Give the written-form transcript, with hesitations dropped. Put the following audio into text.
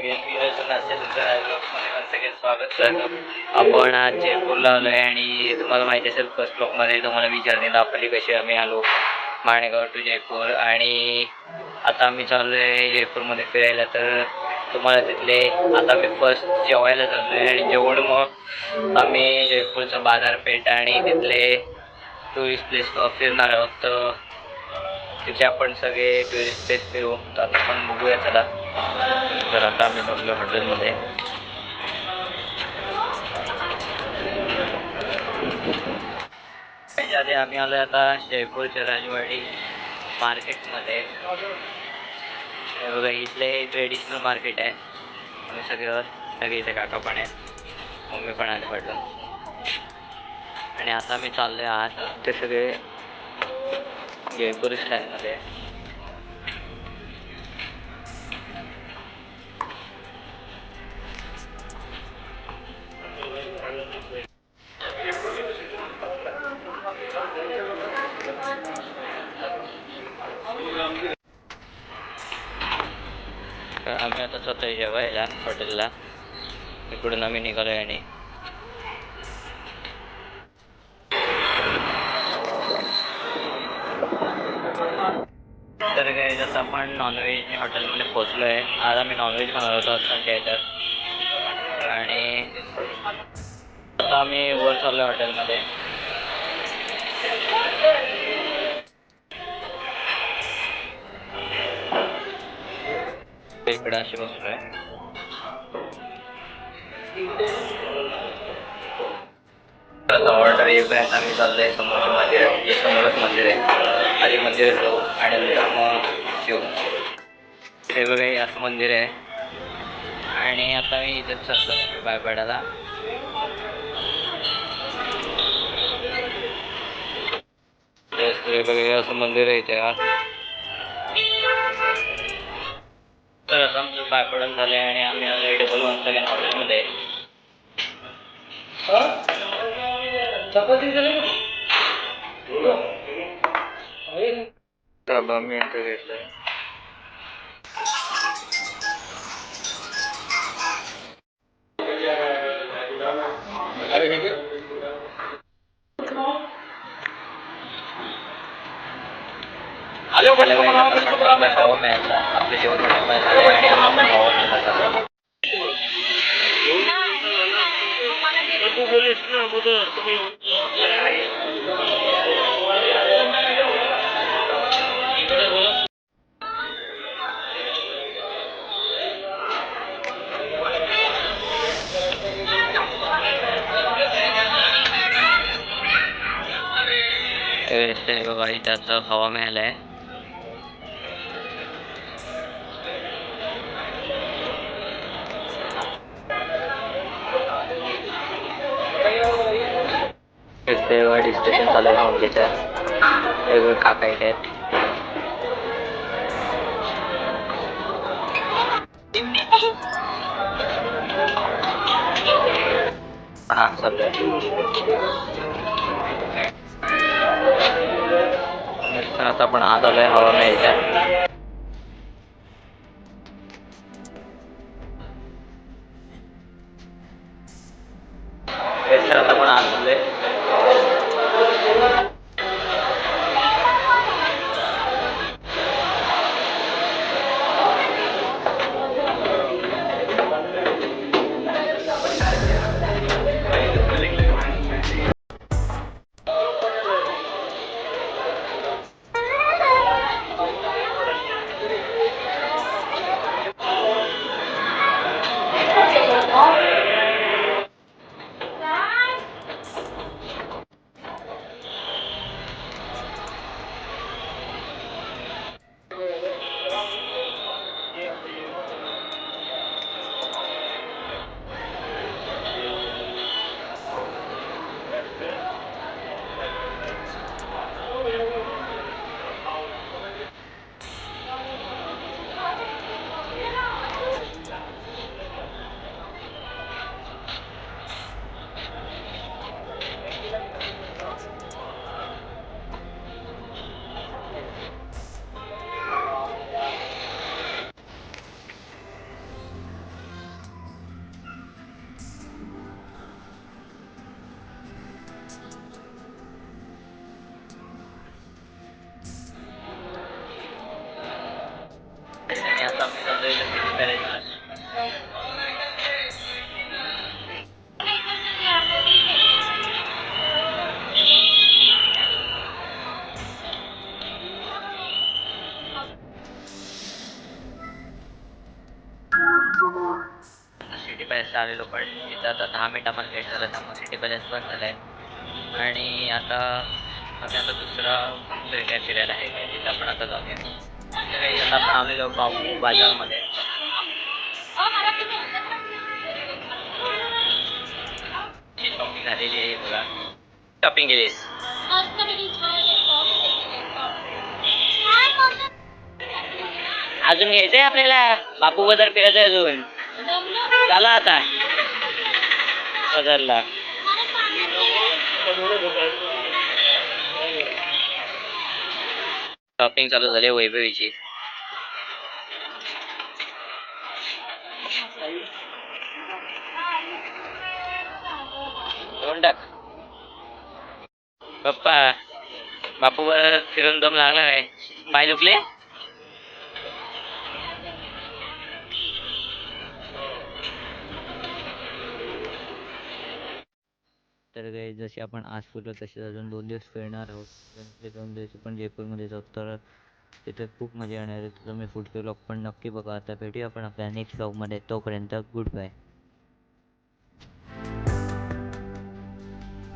सगळे स्वागत सर. आपण आज जयपूरला आलो आहे आणि तुम्हाला माहिती असेल फर्स्ट ब्लॉकमध्ये तुम्हाला मी जर्नी दाखवली कशी आम्ही आलो माणेगाव टू जयपूर. आणि आता आम्ही चाललो आहे जयपूरमध्ये फिरायला. तर तुम्हाला तिथले आता मी फर्स्ट जेवायला चाललो आहे आणि जेवण मग आम्ही जयपूरचं बाजारपेठ आणि तिथले टुरिस्ट प्लेस फिरणार आहोत. तर तिथे आपण सगळे टुरिस्ट प्लेस फिरू. तर आता आपण बघूया चला. तर आता आम्ही बघलो हॉटेलमध्ये. त्याच्याआधी आम्ही आलो आता जयपूरच्या राजवाडी मार्केटमध्ये. बघा इथले ट्रेडिशनल मार्केट आहे. आम्ही सगळे इथे काका पण आहे, मम्मी पण आले पाठवून. आणि आता आम्ही चाललो आहे आत. ते सगळे जयपूर स्टाईलमध्ये. आम्ही आता स्वतः जेवायला हॉटेलला. इकडून आम्ही निघालो आणि तर काय जसं आपण नॉनव्हेज हॉटेलमध्ये पोचलो आहे. आज आम्ही नॉनव्हेज खाणार होतो संडे तर. आणि आता आम्ही वर चाललो हॉटेलमध्ये. इकडे असे बसलो आहे. ऑर्डर येतो आहे. आम्ही चाललोय समोरचं मंदिर आहे, समोरच मंदिर आहे. आधी मंदिर जाऊ आणि नंतर मग येऊ. हे बघा हे असं मंदिर आहे. आणि आता मी इथेच चाललो बाय पडायला. बघा हे असं मंदिर आहे इथे आत. तर आता आमचं बाय पडून झालं आणि आम्ही आलो डबल वन सगळ्या हॉटेलमध्ये. डबा मी एंटर घेतलाय. खावा मिळायचा आपले जेवण बघा इथं खावा मिळालाय. गाडी स्टेशन चालू आहे म्हणजेच्या वेगवेगळे काका इथे आहेत. हा चालू आता आपण आत आलोय हवा मिळायच्या. आता पण आत आलोय. आता आम्ही चाललोय सिटी पॅलेसला. सिटी पॅलेसला आलेलो पण तिथं आता 10 मिनिटामध्ये लेट झालं त्यामुळे सिटी पॅलेस बंद झालंय. आणि आता आम्ही आता दुसरा एरिया फिरायला आहे तिथं आपण आता जाऊया. तर काही आता आपण आलेलो बापू बाजारमध्ये. शॉपिंग झालेली आहे बघा. शॉपिंग केलीस? अजून घ्यायचंय आपल्याला? बापू बाजार फिरायचंय अजून. चला आता बाजारला. शॉपिंग चालू झाली वैभवीची. दोन टाक पप्पा. बापू फिरून दम लागला काय? पाय दुखले? तर काही जसे आपण आज फिरलो तसे अजून 2 दिवस फिरणार आहोत. ते 2 दिवस पण जयपूरमध्ये जाऊ तर तिथे खूप मजा येणार आहे. तुम्ही पुढचे व्लॉग पण नक्की बघा. आता भेटूया आपण आपल्या नेक्स्ट व्लॉगमध्ये. तोपर्यंत गुड बाय.